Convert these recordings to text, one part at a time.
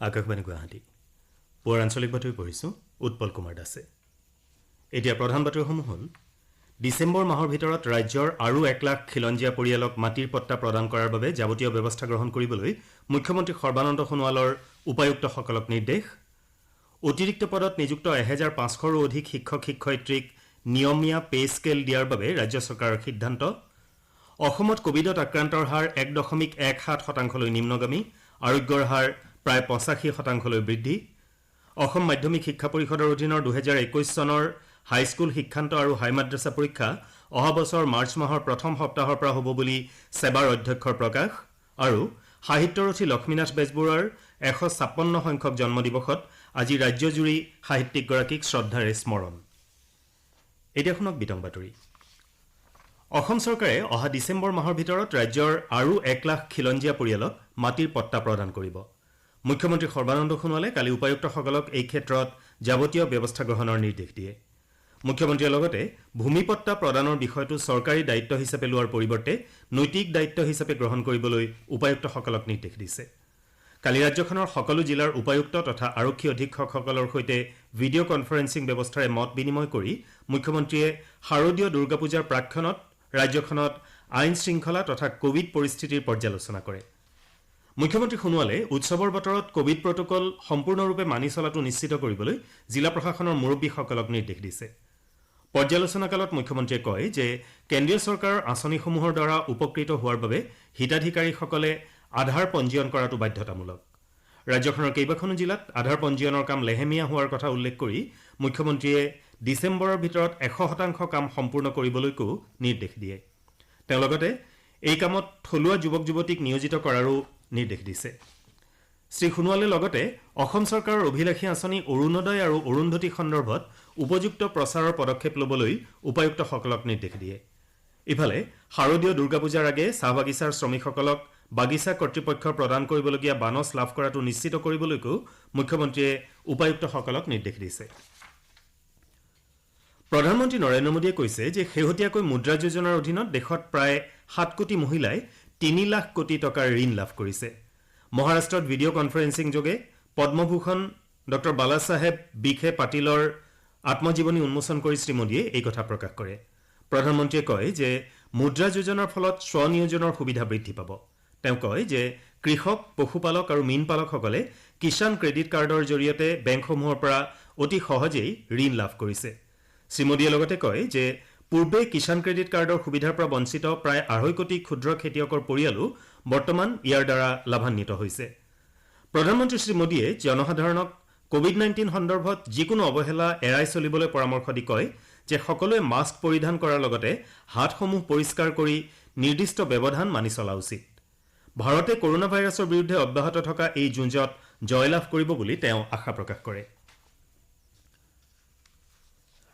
আকাশবাণী গুৱাহাটী পুৱাৰ আঞ্চলিক বাতৰি পঢ়িছোঁ উৎপল কুমাৰ দাসে। এতিয়া প্ৰধান বাতৰিসমূহ হ'ল ডিচেম্বৰ মাহৰ ভিতৰত ৰাজ্যৰ আৰু 1 লাখ খিলঞ্জীয়া পৰিয়ালক মাটিৰ পট্টা প্ৰদান কৰাৰ বাবে যাৱতীয় ব্যৱস্থা গ্ৰহণ কৰিবলৈ মুখ্যমন্ত্ৰী সৰ্বানন্দ সোণোৱালৰ উপায়ুক্তসকলক নিৰ্দেশ। অতিৰিক্ত পদত নিযুক্ত 1500ৰো অধিক শিক্ষক শিক্ষয়িত্ৰীক নিয়মীয়া পে স্কেল দিয়াৰ বাবে ৰাজ্য চৰকাৰৰ সিদ্ধান্ত। অসমত কোভিডত আক্ৰান্তৰ হাৰ 1.17% নিম্নগামী, আৰোগ্যৰ হাৰ প্ৰায় 85% বৃদ্ধি। অসম মাধ্যমিক শিক্ষা পৰিষদৰ অধীনৰ 2021 চনৰ হাইস্কুল শিক্ষান্ত আৰু হাই মাদ্ৰাছা পৰীক্ষা অহা বছৰ মাৰ্চ মাহৰ প্ৰথম সপ্তাহৰ পৰা হ'ব বুলি সেবাৰ অধ্যক্ষৰ প্ৰকাশ। আৰু সাহিত্যৰথী লক্ষ্মীনাথ বেজবৰুৱাৰ 156 সংখ্যক জন্মদিৱসত আজি ৰাজ্যজুৰি সাহিত্যিকগৰাকীক শ্ৰদ্ধাৰে স্মৰণ। এতিয়া শুনক বিতং বাতৰি। অসম চৰকাৰে অহা ডিচেম্বৰ মাহৰ ভিতৰত ৰাজ্যৰ আৰু 1 লাখ খিলঞ্জীয়া পৰিয়ালক মাটিৰ পট্টা প্ৰদান কৰিব। মুখ্যমন্ত্ৰী সৰ্বানন্দ সোণোৱালে কালি উপায়ুক্তসকলক এই ক্ষেত্ৰত যাৱতীয় ব্যৱস্থা গ্ৰহণৰ নিৰ্দেশ দিয়ে। মুখ্যমন্ত্ৰীয়ে লগতে ভূমিপট্টা প্ৰদানৰ বিষয়টো চৰকাৰী দায়িত্ব হিচাপে লোৱাৰ পৰিৱৰ্তে নৈতিক দায়িত্ব হিচাপে গ্ৰহণ কৰিবলৈ উপায়ুক্তসকলক নিৰ্দেশ দিছে। কালি ৰাজ্যখনৰ সকলো জিলাৰ উপায়ুক্ত তথা আৰক্ষী অধীক্ষকসকলৰ সৈতে ভিডিঅ' কনফাৰেন্সিং ব্যৱস্থাৰে মত বিনিময় কৰি মুখ্যমন্ত্ৰীয়ে শাৰদীয় দুৰ্গা পূজাৰ প্ৰাক্ষণত ৰাজ্যখনত আইন শৃংখলা তথা কোভিড পৰিস্থিতিৰ পৰ্যালোচনা কৰে। মুখ্যমন্ত্ৰী সোণোৱালে উৎসৱৰ বতৰত কোভিড প্ৰট'কল সম্পূৰ্ণৰূপে মানি চলাটো নিশ্চিত কৰিবলৈ জিলা প্ৰশাসনৰ মুৰব্বীসকলক নিৰ্দেশ দিছে। পৰ্যালোচনা কালত মুখ্যমন্ত্ৰীয়ে কয় যে কেন্দ্ৰীয় চৰকাৰৰ আঁচনিসমূহৰ দ্বাৰা উপকৃত হোৱাৰ বাবে হিতাধিকাৰীসকলে আধাৰ পঞ্জীয়ন কৰাটো বাধ্যতামূলক। ৰাজ্যখনৰ কেইবাখনো জিলাত আধাৰ পঞ্জীয়নৰ কাম লেহেমীয়া হোৱাৰ কথা উল্লেখ কৰি মুখ্যমন্ত্ৰীয়ে ডিচেম্বৰৰ ভিতৰত 100% কাম সম্পূৰ্ণ কৰিবলৈকো নিৰ্দেশ দিয়ে। তেওঁ লগতে এই কামত থলুৱা যুৱক যুৱতীক নিয়োজিত কৰাৰো নিৰ্দেশ দিছে। শ্ৰী সোণোৱালে লগতে অসম চৰকাৰৰ অভিলাষী আঁচনি অৰুণোদয় আৰু অৰুন্ধতী সন্দৰ্ভত উপযুক্ত প্ৰচাৰৰ পদক্ষেপ ল'বলৈ উপায়ুক্তসকলক নিৰ্দেশ দিয়ে। ইফালে শাৰদীয় দুৰ্গা পূজাৰ আগে চাহ বাগিচাৰ শ্ৰমিকসকলক বাগিচা কৰ্তৃপক্ষৰ প্ৰদান কৰিবলগীয়া বানচ লাভ কৰাটো নিশ্চিত কৰিবলৈকো মুখ্যমন্ত্ৰীয়ে উপায়ুক্তসকলক নিৰ্দেশ দিছে। প্ৰধানমন্ত্ৰী নৰেন্দ্ৰ মোদীয়ে কৈছে যে শেহতীয়াকৈ মুদ্ৰা যোজনাৰ অধীনত দেশত প্ৰায় 7 কোটি মহিলাই 3 লাখ কোটি টকাৰ ঋণ লাভ কৰিছে। মহাৰাষ্ট্ৰত ভিডিঅ' কনফাৰেন্সিং যোগে পদ্মভূষণ ড বালাচাহেব বিখে পাটিলৰ আত্মজীৱনী উন্মোচন কৰি শ্ৰীমোদীয়ে এই কথা প্ৰকাশ কৰে। প্ৰধানমন্ত্ৰীয়ে কয় যে মুদ্ৰা যোজনাৰ ফলত স্বনিয়োজনৰ সুবিধা বৃদ্ধি পাব। তেওঁ কয় যে কৃষক, পশুপালক আৰু মীনপালকসকলে কিষাণ ক্ৰেডিট কাৰ্ডৰ জৰিয়তে বেংকসমূহৰ পৰা অতি সহজেই ঋণ লাভ কৰিছে। শ্ৰীমোদীয়ে লগতে কয় যে পূৰ্বে কিষাণ ক্ৰেডিট কাৰ্ডৰ সুবিধাৰ পৰা বঞ্চিত প্ৰায় 2.5 কোটি ক্ষুদ্ৰ খেতিয়কৰ পৰিয়ালো বৰ্তমান ইয়াৰ দ্বাৰা লাভান্বিত হৈছে। প্ৰধানমন্ত্ৰী শ্ৰীমোদীয়ে জনসাধাৰণক কোভিড-19 সন্দৰ্ভত যিকোনো অৱহেলা এৰাই চলিবলৈ পৰামৰ্শ দি কয় যে সকলোৱে মাস্ক পৰিধান কৰাৰ লগতে হাতসমূহ পৰিষ্কাৰ কৰি নিৰ্দিষ্ট ব্যৱধান মানি চলা উচিত। ভাৰতে কৰোনা ভাইৰাছৰ বিৰুদ্ধে অব্যাহত থকা এই যুঁজত জয়লাভ কৰিব বুলি তেওঁ আশা প্ৰকাশ কৰে।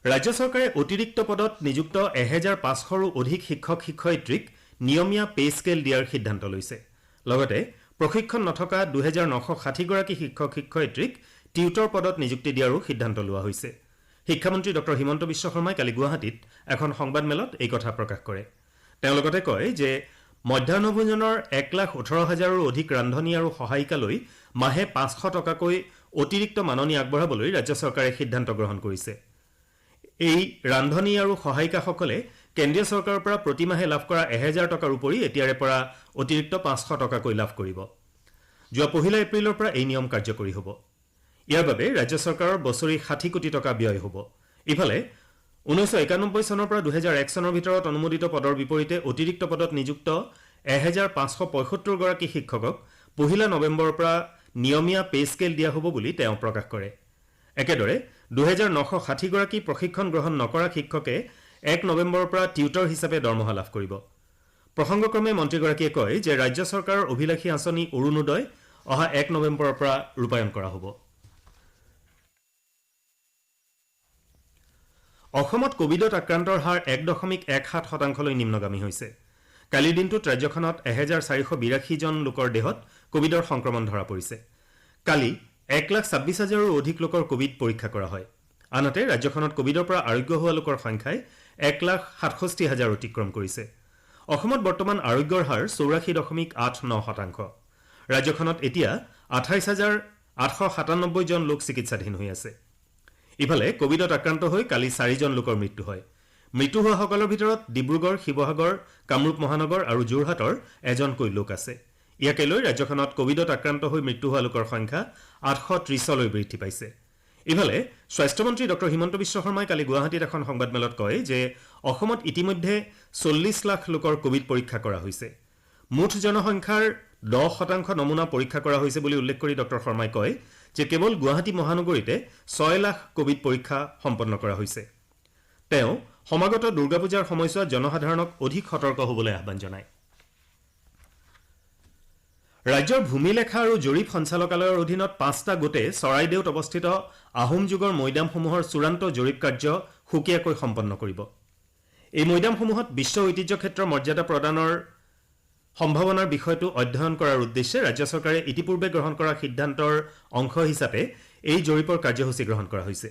ৰাজ্য চৰকাৰে অতিৰিক্ত পদত নিযুক্ত 1500ৰো অধিক শিক্ষক শিক্ষয়িত্ৰীক নিয়মীয়া পে স্কেল দিয়াৰ সিদ্ধান্ত লৈছে। লগতে প্ৰশিক্ষণ নথকা 2960গৰাকী শিক্ষক শিক্ষয়িত্ৰীক টিউটৰ পদত নিযুক্তি দিয়াৰো সিদ্ধান্ত লোৱা হৈছে। শিক্ষামন্ত্ৰী ড হিমন্ত বিশ্ব শৰ্মাই কালি গুৱাহাটীত এখন সংবাদমেলত এই কথা প্ৰকাশ কৰে। তেওঁ লগতে কয় যে মধ্যাহ্নভোজনৰ 1,18,000ৰো অধিক ৰান্ধনী আৰু সহায়িকালৈ মাহে 500 টকাকৈ অতিৰিক্ত মাননি আগবঢ়াবলৈ ৰাজ্য চৰকাৰে সিদ্ধান্ত গ্ৰহণ কৰিছে। এই ৰান্ধনী আৰু সহায়িকাসকলে কেন্দ্ৰীয় চৰকাৰৰ পৰা প্ৰতিমাহে লাভ কৰা 1000 টকাৰ উপৰি এতিয়াৰে পৰা অতিৰিক্ত 500 টকাকৈ লাভ কৰিব। যোৱা 1 এপ্ৰিলৰ পৰা এই নিয়ম কাৰ্যকৰী হ'ব। ইয়াৰ বাবে ৰাজ্য চৰকাৰৰ বছৰি 60 কোটি টকা ব্যয় হ'ব। ইফালে 1991 চনৰ পৰা 2001 চনৰ ভিতৰত অনুমোদিত পদৰ বিপৰীতে অতিৰিক্ত পদত নিযুক্ত 1575গৰাকী শিক্ষকক 1 নৱেম্বৰৰ পৰা নিয়মীয়া পে স্কেল দিয়া হ'ব বুলি তেওঁ প্ৰকাশ কৰে। একেদৰে 2960গৰাকী প্ৰশিক্ষণ গ্ৰহণ নকৰা শিক্ষকে 1 নৱেম্বৰৰ পৰা টিউটৰ হিচাপে দৰমহা লাভ কৰিব। প্ৰসংগক্ৰমে মন্ত্ৰীগৰাকীয়ে কয় যে ৰাজ্য চৰকাৰৰ অভিলাষী আঁচনি অৰুণোদয় অহা 1 নৱেম্বৰৰ পৰা ৰূপায়ণ কৰা হ'ব। অসমত কোভিডত আক্ৰান্তৰ হাৰ 1.17% নিম্নগামী হৈছে। কালিৰ দিনটোত ৰাজ্যখনত 1482 জন লোকৰ দেহত কোভিডৰ সংক্ৰমণ ধৰা পৰিছে। কালি 1,26,000ৰো অধিক লোকৰ কোভিড পৰীক্ষা কৰা হয়। আনহাতে ৰাজ্যখনত কোভিডৰ পৰা আৰোগ্য হোৱা লোকৰ সংখ্যাই 1,67,000 অতিক্ৰম কৰিছে। অসমত বৰ্তমান আৰোগ্যৰ হাৰ 84.89%। ৰাজ্যখনত এতিয়া 28,000 897 জন লোক চিকিৎসাধীন হৈ আছে। ইফালে কোভিডত আক্ৰান্ত হৈ কালি 4 জন লোকৰ মৃত্যু হয়। মৃত্যু হোৱাসকলৰ ভিতৰত ডিব্ৰুগড়, শিৱসাগৰ, কামৰূপ মহানগৰ আৰু যোৰহাটৰ এজনকৈ লোক আছে। ইয়াকে লৈ ৰাজ্যখনত কোভিডত আক্ৰান্ত হৈ মৃত্যু হোৱা লোকৰ সংখ্যা 830লৈ বৃদ্ধি পাইছে। ইফালে স্বাস্থ্যমন্ত্ৰী ডঃ হিমন্ত বিশ্ব শৰ্মাই কালি গুৱাহাটীত এখন সংবাদমেলত কয় যে অসমত ইতিমধ্যে 40 লাখ লোকৰ কোভিড পৰীক্ষা কৰা হৈছে। মুঠ জনসংখ্যাৰ 10% নমুনা পৰীক্ষা কৰা হৈছে বুলি উল্লেখ কৰি ডঃ শৰ্মাই কয় যে কেৱল গুৱাহাটী মহানগৰীতে 6 লাখ কোভিড পৰীক্ষা সম্পন্ন কৰা হৈছে। তেওঁ সমাগত দুৰ্গা পূজাৰ সময়ছোৱাত জনসাধাৰণক অধিক সতৰ্ক হ'বলৈ আহ্বান জনায়। ৰাজ্যৰ ভূমিলেখা আৰু জৰীপ সঞ্চালকালয়ৰ অধীনত 5টা গোটে চৰাইদেউত অৱস্থিত আহোম যুগৰ মৈদামসমূহৰ চূড়ান্ত জৰীপ কাৰ্য সুকীয়াকৈ সম্পন্ন কৰিব। এই মৈদামসমূহত বিশ্ব ঐতিহ্য ক্ষেত্ৰৰ মৰ্যাদা প্ৰদানৰ সম্ভাৱনাৰ বিষয়টো অধ্যয়ন কৰাৰ উদ্দেশ্যে ৰাজ্য চৰকাৰে ইতিপূৰ্বে গ্ৰহণ কৰা সিদ্ধান্তৰ অংশ হিচাপে এই জৰীপৰ কাৰ্যসূচী গ্ৰহণ কৰা হৈছে।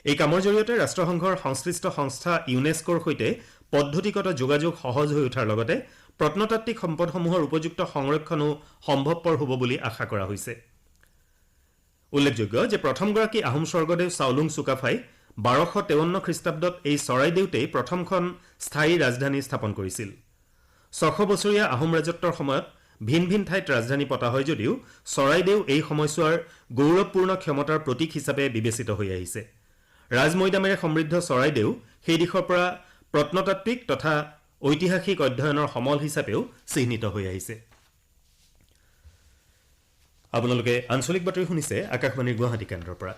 এই কামৰ জৰিয়তে ৰাষ্ট্ৰসংঘৰ সংশ্লিষ্ট সংস্থা ইউনেস্কোৰ সৈতে পদ্ধতিগত যোগাযোগ সহজ হৈ উঠাৰ লগতে প্ৰত্নতাত্ত্বিক সম্পদসমূহৰ উপযুক্ত সংৰক্ষণো সম্ভৱপৰ হ'ব বুলি আশা কৰা হৈছে। উল্লেখযোগ্য যে প্ৰথমগৰাকী আহোম স্বৰ্গদেউ চাওলুং চুকাফাই 1253 খ্ৰীষ্টাব্দত এই চৰাইদেউতেই প্ৰথমখন স্থায়ী ৰাজধানী স্থাপন কৰিছিল। 600 বছৰীয়া আহোম ৰাজত্বৰ সময়ত ভিন ভিন ঠাইত ৰাজধানী পতা হয় যদিও চৰাইদেউ এই সময়ছোৱাৰ গৌৰৱপূৰ্ণ ক্ষমতাৰ প্ৰতীক হিচাপে বিবেচিত হৈ আহিছে। ৰাজমৈদামেৰে সমৃদ্ধ চৰাইদেউ সেই দিশৰ পৰা প্ৰত্নতাত্ত্বিক তথা ঐতিহাসিক অধ্যয়নৰ সমল হিচাপেও চিহ্নিত হৈ আহিছে। আপোনালোকে আঞ্চলিক বাতৰি শুনিছে আকাশবাণীৰ গুৱাহাটী কেন্দ্ৰৰ পৰা।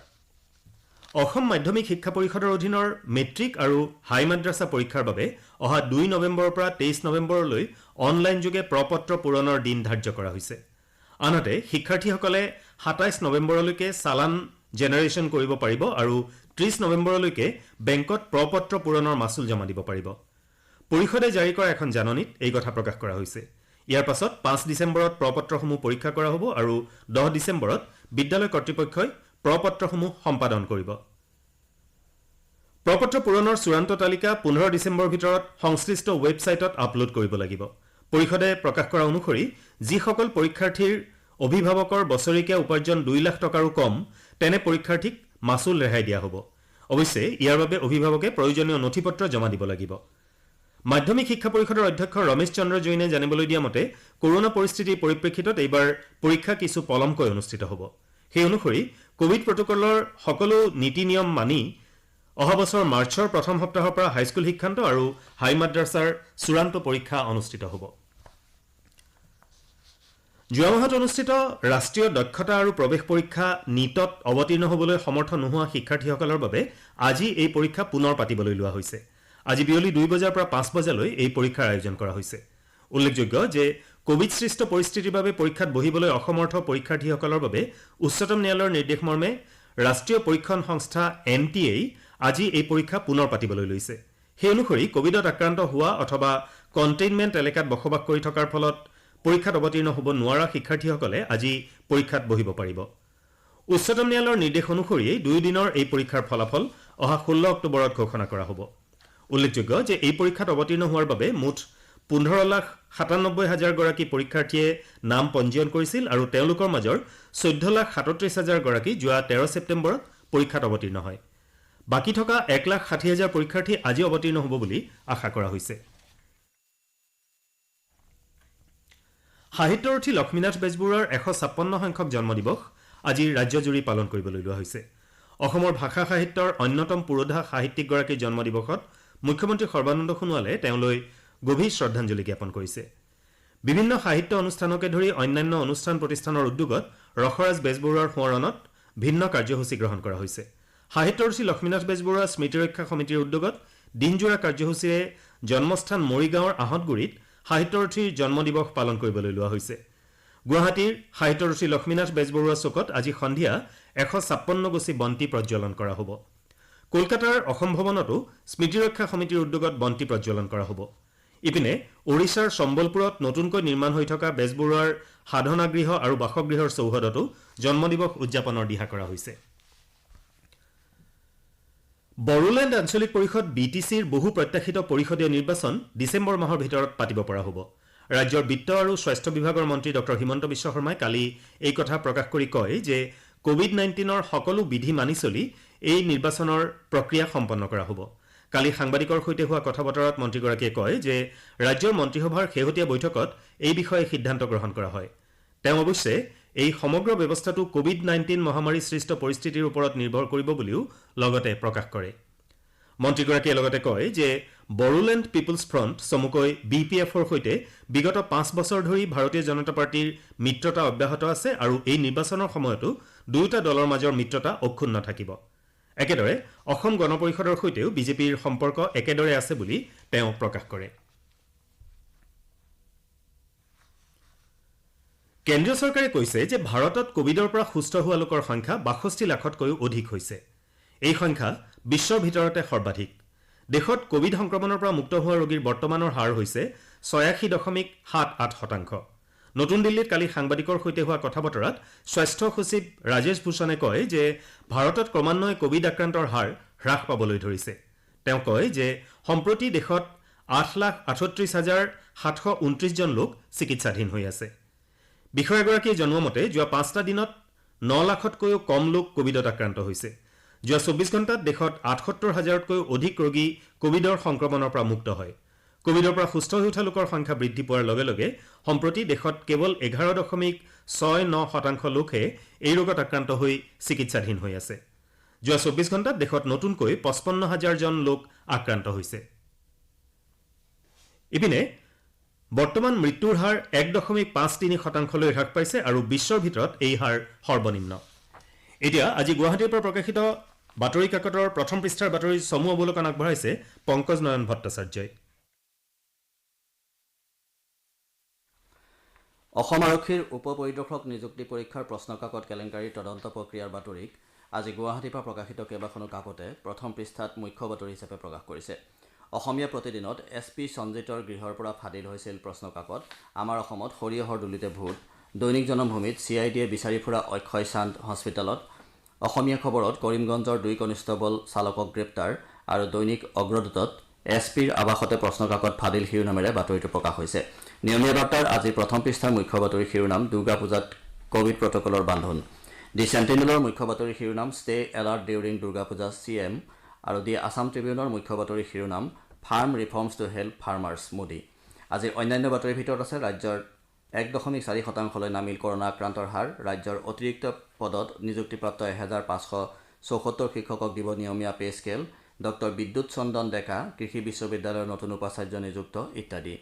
অসম মাধ্যমিক শিক্ষা পৰিষদৰ অধীনৰ মেট্ৰিক আৰু হাই মাদ্ৰাছা পৰীক্ষাৰ বাবে অহা 2 নৱেম্বৰৰ পৰা 23 নৱেম্বৰলৈ অনলাইন যোগে প্ৰপত্ৰ পূৰণৰ দিন ধাৰ্য কৰা হৈছে। আনহাতে শিক্ষাৰ্থীসকলে 27 নৱেম্বৰলৈকে চালান জেনেৰেশ্যন কৰিব পাৰিব আৰু 30 নৱেম্বৰলৈকে বেংকত প্ৰপত্ৰ পূৰণৰ মাচুল জমা দিব পাৰিব। পৰিষদে জাৰি কৰা এখন জাননীত এই কথা প্ৰকাশ কৰা হৈছে। ইয়াৰ পাছত 5 ডিচেম্বৰত প্ৰপত্ৰসমূহ পৰীক্ষা কৰা হ'ব আৰু 10 ডিচেম্বৰত বিদ্যালয় কৰ্তৃপক্ষই প্ৰপত্ৰসমূহ সম্পাদন কৰিব। প্ৰপত্ৰ পূৰণৰ চূড়ান্ত তালিকা 15 ডিচেম্বৰৰ ভিতৰত সংশ্লিষ্ট ৱেবছাইটত আপলোড কৰিব লাগিব। পৰিষদে প্ৰকাশ কৰা অনুসৰি যিসকল পৰীক্ষাৰ্থীৰ অভিভাৱকৰ বছৰেকীয়া উপাৰ্জন 2 লাখ টকাৰো কম তেনে পৰীক্ষাৰ্থীক মাচুল ৰেহাই দিয়া হ'ব। অৱশ্যে ইয়াৰ বাবে অভিভাৱকে প্ৰয়োজনীয় নথিপত্ৰ জমা দিব লাগিব। মাধ্যমিক শিক্ষা পৰিষদৰ অধ্যক্ষ ৰমেশ চন্দ্ৰ জৈনে জানিবলৈ দিয়া মতে কৰোনা পৰিস্থিতিৰ পৰিপ্ৰেক্ষিতত এইবাৰ পৰীক্ষা কিছু পলমকৈ অনুষ্ঠিত হ'ব। সেই অনুসৰি কোভিড প্ৰটকলৰ সকলো নীতি নিয়ম মানি অহা বছৰ মাৰ্চৰ প্ৰথম সপ্তাহৰ পৰা হাইস্কুল শিক্ষান্ত আৰু হাই মাদ্ৰাছাৰ চূড়ান্ত পৰীক্ষা অনুষ্ঠিত হ'ব। যোৱা মাহত অনুষ্ঠিত ৰাষ্ট্ৰীয় দক্ষতা আৰু প্ৰৱেশ পৰীক্ষা নীটত অৱতীৰ্ণ হ'বলৈ সমৰ্থ নোহোৱা শিক্ষাৰ্থীসকলৰ বাবে আজি এই পৰীক্ষা পুনৰ পাতিবলৈ লোৱা হৈছে। আজি বিয়লি 2 বজাৰ পৰা 5 বজালৈ এই পৰীক্ষাৰ আয়োজন কৰা হৈছে। উল্লেখযোগ্য যে কোভিড সৃষ্ট পৰিস্থিতিৰ বাবে পৰীক্ষাত বহিবলৈ অসমৰ্থ পৰীক্ষাৰ্থীসকলৰ বাবে উচ্চতম ন্যায়ালয়ৰ নিৰ্দেশ মৰ্মে ৰাষ্ট্ৰীয় পৰীক্ষণ সংস্থা NTA আজি এই পৰীক্ষা পুনৰ পাতিবলৈ লৈছে। সেই অনুসৰি কোভিডত আক্ৰান্ত হোৱা অথবা কণ্টেইনমেণ্ট এলেকাত বসবাস কৰি থকাৰ ফলত পৰীক্ষাত অৱতীৰ্ণ হ'ব নোৱাৰা শিক্ষাৰ্থীসকলে আজি পৰীক্ষাত বহিব পাৰিব। উচ্চতম ন্যায়ালয়ৰ নিৰ্দেশ অনুসৰিয়েই 2 দিনৰ এই পৰীক্ষাৰ ফলাফল অহা 16 অক্টোবৰত ঘোষণা কৰা হ'ব। উল্লেখযোগ্য যে এই পৰীক্ষাত অৱতীৰ্ণ হোৱাৰ বাবে মুঠ 15,97,000 গৰাকী পৰীক্ষাৰ্থীয়ে নাম পঞ্জীয়ন কৰিছিল আৰু তেওঁলোকৰ মাজৰ 14,37,000 গৰাকী যোৱা 13 ছেপ্টেম্বৰত পৰীক্ষাত অৱতীৰ্ণ হয়। বাকী থকা 1,60,000 পৰীক্ষাৰ্থী আজি অৱতীৰ্ণ হ'ব বুলি আশা কৰা হৈছে। সাহিত্যৰথী লক্ষ্মীনাথ বেজবৰুৱাৰ 156 সংখ্যক জন্মদিৱস আজি ৰাজ্যজুৰি পালন কৰিবলৈ লোৱা হৈছে। অসমৰ ভাষা সাহিত্যৰ অন্যতম পুৰোধা সাহিত্যিকগৰাকীৰ জন্মদিৱসত মুখ্যমন্ত্ৰী সৰ্বানন্দ সোণোৱালে তেওঁলৈ গভীৰ শ্ৰদ্ধাঞ্জলি জ্ঞাপন কৰিছে। বিভিন্ন সাহিত্য অনুষ্ঠানকে ধৰি অন্যান্য অনুষ্ঠান প্ৰতিষ্ঠানৰ উদ্যোগত ৰসৰাজ বেজবৰুৱাৰ সোঁৱৰণত ভিন্ন কাৰ্যসূচী গ্ৰহণ কৰা হৈছে। সাহিত্যৰথী লক্ষ্মীনাথ বেজবৰুৱা স্মৃতি ৰক্ষা সমিতিৰ উদ্যোগত দিনজোৰা কাৰ্যসূচীৰে জন্মস্থান মৰিগাঁৱৰ আহঁতগুৰিত সাহিত্যৰথীৰ জন্মদিৱস পালন কৰিবলৈ লোৱা হৈছে। গুৱাহাটীৰ সাহিত্যৰথী লক্ষ্মীনাথ বেজবৰুৱা চুকত আজি সন্ধিয়া 156 গছি বন্তি প্ৰজ্বলন কৰা হ'ব। কলকাতাৰ অসম ভৱনতো স্মৃতি ৰক্ষা সমিতিৰ উদ্যোগত বন্তি প্ৰজ্বলন কৰা হ'ব। ইপিনে ওড়িশাৰ সম্বলপুৰত নতুনকৈ নিৰ্মাণ হৈ থকা বেজবৰুৱাৰ সাধনাগৃহ আৰু বাসগৃহৰ চৌহদতো জন্মদিৱস উদযাপনৰ দিহা কৰা হৈছে। বড়োলেণ্ড আঞ্চলিক পৰিষদ BTCৰ বহু প্ৰত্যাশিত পৰিষদীয় নিৰ্বাচন ডিচেম্বৰ মাহৰ ভিতৰত পাতিব পৰা হ'ব। ৰাজ্যৰ বিত্ত আৰু স্বাস্থ্য বিভাগৰ মন্ত্ৰী ডঃ হিমন্ত বিশ্ব শৰ্মাই কালি এই কথা প্ৰকাশ কৰি কয় যে কোভিড-19ৰ সকলো বিধি মানি চলি এই নিৰ্বাচনৰ প্ৰক্ৰিয়া সম্পন্ন কৰা হ'ব। কালি সাংবাদিকৰ সৈতে হোৱা কথা বতৰাত মন্ত্ৰীগৰাকীয়ে কয় যে ৰাজ্যৰ মন্ত্ৰীসভাৰ শেহতীয়া বৈঠকত এই বিষয়ে সিদ্ধান্ত গ্ৰহণ কৰা হয়। তেওঁ অৱশ্যে এই সমগ্ৰ ব্যৱস্থাটো কোভিড-19 মহামাৰী সৃষ্ট পৰিস্থিতিৰ ওপৰত নিৰ্ভৰ কৰিব বুলিও লগতে প্ৰকাশ কৰে। মন্ত্ৰীগৰাকীয়ে লগতে কয় যে বড়োলেণ্ড পিপুলছ ফ্ৰণ্ট চমুকৈ BPFৰ সৈতে বিগত 5 বছৰ ধৰি ভাৰতীয় জনতা পাৰ্টীৰ মিত্ৰতা অব্যাহত আছে আৰু এই নিৰ্বাচনৰ সময়তো দুয়োটা দলৰ মাজৰ মিত্ৰতা অক্ষুণ্ণ থাকিব। একেদৰে অসম গণ পৰিষদৰ সৈতেও বিজেপিৰ সম্পৰ্ক একেদৰে আছে বুলি তেওঁ প্ৰকাশ কৰে। কেন্দ্ৰীয় চৰকাৰে কৈছে যে ভাৰতত কোভিডৰ পৰা সুস্থ হোৱা লোকৰ সংখ্যা 62 লাখতকৈও অধিক হৈছে। এই সংখ্যা বিশ্বৰ ভিতৰতে সৰ্বাধিক। দেশত কোভিড সংক্ৰমণৰ পৰা মুক্ত হোৱা ৰোগীৰ বৰ্তমানৰ হাৰ হৈছে 86.78%। নতুন দিল্লীত কালি সাংবাদিকৰ সৈতে হোৱা কথা বতৰাত স্বাস্থ্য সচিব ৰাজেশ ভূষণে কয় যে ভাৰতত ক্ৰমান্বয়ে কোভিড আক্ৰান্তৰ হাৰ হ্ৰাস পাবলৈ ধৰিছে। তেওঁ কয় যে সম্প্ৰতি দেশত 8,38,729 জন লোক চিকিৎসাধীন হৈ আছে। বিষয়াগৰাকীয়ে জনোৱা মতে যোৱা 5টা দিনত 9 লাখতকৈও কম লোক কোভিডত আক্ৰান্ত হৈছে। যোৱা 24 ঘণ্টাত দেশত 78,000তকৈও অধিক ৰোগী কোভিডৰ সংক্ৰমণৰ পৰা মুক্ত হয়। কোভিডৰ পৰা সুস্থ হৈ উঠা লোকৰ সংখ্যা বৃদ্ধি পোৱাৰ লগে লগে সম্প্ৰতি দেশত কেৱল 11.69% লোকহে এই ৰোগত আক্ৰান্ত হৈ চিকিৎসাধীন হৈ আছে। যোৱা 24 ঘণ্টাত দেশত নতুনকৈ 55,000 জন লোক আক্ৰান্ত হৈছে। ইপিনে বৰ্তমান মৃত্যুৰ হাৰ 1.53% হ্ৰাস পাইছে আৰু বিশ্বৰ ভিতৰত এই হাৰ সৰ্বনিম্ন। এতিয়া আজি গুৱাহাটীৰ পৰা প্ৰকাশিত বাতৰি কাকতৰ প্ৰথম পৃষ্ঠাৰ বাতৰিৰ চমু অৱলোকন আগবঢ়াইছে পংকজ নয়ন ভট্টাচাৰ্যই। অসম আৰক্ষীৰ উপ পৰিদৰ্শক নিযুক্তি পৰীক্ষাৰ প্ৰশ্নকাকত কেলেংকাৰীৰ তদন্ত প্ৰক্ৰিয়াৰ বাতৰিক আজি গুৱাহাটীৰ পৰা প্ৰকাশিত কেইবাখনো কাকতে প্ৰথম পৃষ্ঠাত মুখ্য বাতৰি হিচাপে প্ৰকাশ কৰিছে। অসমীয়া প্ৰতিদিনত SP সঞ্জিতৰ গৃহৰ পৰা ফাদিল হৈছিল প্ৰশ্নকাকত আমাৰ অসমত সৰিয়হৰ দুলিতে ভূত, দৈনিক জনমভূমিত CIDয়ে বিচাৰি ফুৰা অক্ষয় চান্দ হস্পিটেলত, অসমীয়া খবৰত কৰিমগঞ্জৰ 2 কনিষ্টবল চালকক গ্ৰেপ্তাৰ আৰু দৈনিক অগ্ৰদূতত SPৰ আৱাসতে প্ৰশ্নকাকত ফাদিল শিৰোনামেৰে বাতৰিটো প্ৰকাশ হৈছে। নিয়মীয়া বাৰ্তাৰ আজি প্ৰথম পৃষ্ঠাৰ মুখ্য বাতৰিৰ শিৰোনাম দুৰ্গা পূজাত কোভিড প্ৰটকলৰ বান্ধোন। দি চেণ্টিনেলৰ মুখ্য বাতৰিৰ শিৰোনাম stay alert during Durga Puja CM আৰু দি আছাম ট্ৰিবিউনৰ মুখ্য বাতৰিৰ শিৰোনাম farm reforms to help farmers Modi. আজিৰ অন্যান্য বাতৰিৰ ভিতৰত আছে ৰাজ্যৰ 1.4% নামিল কৰোণা আক্ৰান্তৰ হাৰ, ৰাজ্যৰ অতিৰিক্ত পদত নিযুক্তিপ্ৰাপ্ত 1,574 শিক্ষকক দিব নিয়মীয়া পে স্কেল, ডক্টৰ বিদ্যুৎ চন্দন ডেকা কৃষি বিশ্ববিদ্যালয়ৰ নতুন উপাচাৰ্য নিযুক্ত ইত্যাদি।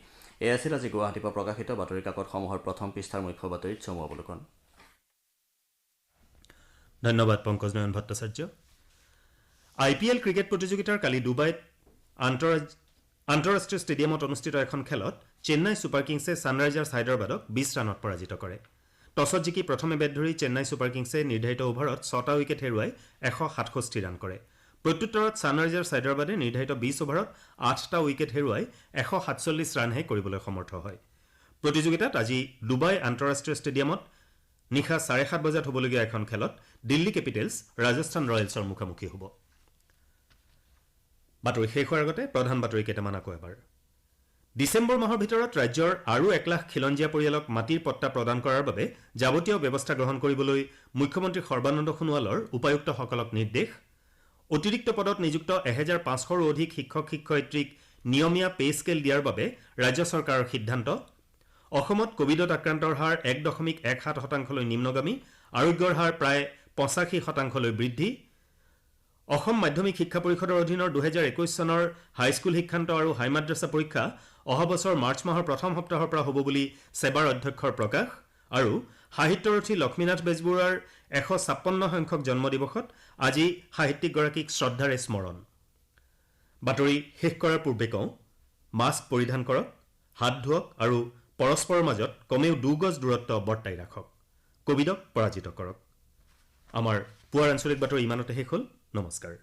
এয়া আছিল আজি গুৱাহাটীৰ পৰা প্ৰকাশিত বাতৰি কাকতসমূহৰ প্ৰথম পৃষ্ঠাৰ মুখ্য বাতৰিত চমু অৱলোকন। ধন্যবাদ পংকজ নয়ন ভট্টাচাৰ্য। IPL ক্ৰিকেট প্ৰতিযোগিতাৰ কালি ডুবাইত আন্তঃৰাষ্ট্ৰীয় ষ্টেডিয়ামত অনুষ্ঠিত এখন খেলত চেন্নাই ছুপাৰ কিংছে ছানৰাইজাৰ্ছ হায়দৰাবাদক 20 ৰানত পৰাজিত কৰে। টছত জিকি প্ৰথমে বেট ধৰি চেন্নাই ছুপাৰ কিংছে নিৰ্ধাৰিত অভাৰত 6টা উইকেট হেৰুৱাই 167 ৰান কৰে। প্ৰত্যুত্তৰত ছানৰাইজাৰ্ছ হায়দৰাবাদে নিৰ্ধাৰিত 20 অভাৰত 8টা উইকেট হেৰুৱাই 147 ৰানহে কৰিবলৈ সমৰ্থ হয়। প্ৰতিযোগিতাত আজি ডুবাই আন্তঃৰাষ্ট্ৰীয় ষ্টেডিয়ামত নিশা 7:30 বজাত হ'বলগীয়া এখন খেলত দিল্লী কেপিটেলছ ৰাজস্থান ৰয়েলছৰ মুখামুখি হ'ব। বাতৰি শেষ হোৱাৰ আগতে প্ৰধান বাতৰি কেইটামান আকৌ এবাৰ। ডিচেম্বৰ মাহৰ ভিতৰত ৰাজ্যৰ আৰু 1 লাখ খিলঞ্জীয়া পৰিয়ালক মাটিৰ পট্টা প্ৰদান কৰাৰ বাবে যাৱতীয় ব্যৱস্থা গ্ৰহণ কৰিবলৈ মুখ্যমন্ত্ৰী সৰ্বানন্দ সোণোৱালৰ উপায়ুক্তসকলক নিৰ্দেশ। অতিৰিক্ত পদত নিযুক্ত 1,500ৰো অধিক শিক্ষক শিক্ষয়িত্ৰীক নিয়মীয়া পে স্কেল দিয়াৰ বাবে ৰাজ্য চৰকাৰৰ সিদ্ধান্ত। অসমত কোভিডত আক্ৰান্তৰ হাৰ 1.17% নিম্নগামী, আৰোগ্যৰ হাৰ প্ৰায় 85% বৃদ্ধি। অসম মাধ্যমিক শিক্ষা পৰিষদৰ অধীনৰ 2021 চনৰ হাইস্কুল শিক্ষান্ত আৰু হাই মাদ্ৰাছা পৰীক্ষা অহা বছৰ মাৰ্চ মাহৰ প্ৰথম সপ্তাহৰ পৰা হ'ব বুলি সেবাৰ অধ্যক্ষৰ প্ৰকাশ। আৰু সাহিত্যৰথী লক্ষ্মীনাথ বেজবৰুৱাৰ 156 সংখ্যক জন্মদিৱসত আজি সাহিত্যিকগৰাকীক শ্ৰদ্ধাৰে স্মৰণ। বাতৰি শেষ কৰাৰ পূৰ্বে কওঁ, মাস্ক পৰিধান কৰক, হাত ধুৱক আৰু পৰস্পৰৰ মাজত কমেও 2 গজ দূৰত্ব বৰ্তাই ৰাখক। কোভিডক পৰাজিত কৰক। আমাৰ পুৱাৰ আঞ্চলিক বাতৰি ইমানতে শেষ হ'ল। নমস্কাৰ।